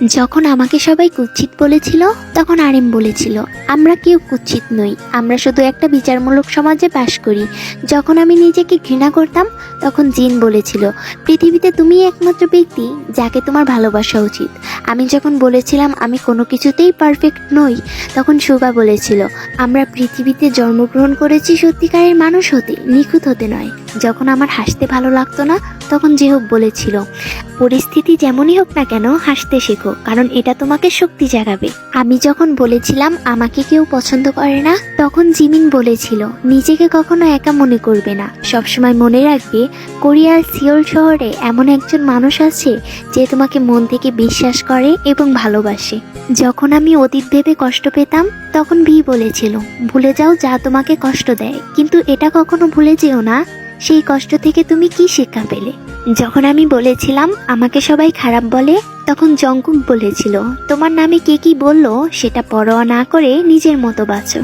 যখন আমাকে সবাই কুৎসিত বলেছিল তখন আরেম বলেছিল আমরা কেউ কুৎসিত নই, আমরা শুধু একটা বিচারমূলক সমাজে বাস করি। যখন আমি নিজেকে ঘৃণা করতাম তখন জিন বলেছিল পৃথিবীতে তুমিই একমাত্র ব্যক্তি যাকে তোমার ভালোবাসা উচিত। আমি যখন বলেছিলাম আমি কোনো কিছুতেই পারফেক্ট নই তখন শুভা বলেছিল আমরা পৃথিবীতে জন্মগ্রহণ করেছি সত্যিকারের মানুষ হতে, নিখুঁত হতে নয়। যখন আমার হাসতে ভালো লাগতো না তখন জেহব বলেছিল পরিস্থিতি যেমনই হোক না কেন হাসতে শেখো, কারণ এটা তোমাকে শক্তি জাগাবে। আমি যখন বলেছিলাম আমাকে কেউ পছন্দ করে না তখন জিমিন বলেছিল নিজেকে কখনো একা মনে করবে না, সবসময় মনে রাখবে কোরিয়ার সিওল শহরে এমন একজন মানুষ আছে যে তোমাকে মন থেকে বিশ্বাস করে এবং ভালোবাসে। যখন আমি অতীত ভেবে কষ্ট পেতাম তখন ভি বলেছিল ভুলে যাও যা তোমাকে কষ্ট দেয়, কিন্তু এটা কখনো ভুলে যেও না সেই কষ্ট থেকে তুমি কি শিক্ষা পেলে। যখন আমি বলেছিলাম আমাকে সবাই খারাপ বলে তখন জংকুক বলেছিল তোমার নামে কে কি বললো সেটা পরোয়া না করে নিজের মতো বাঁচো।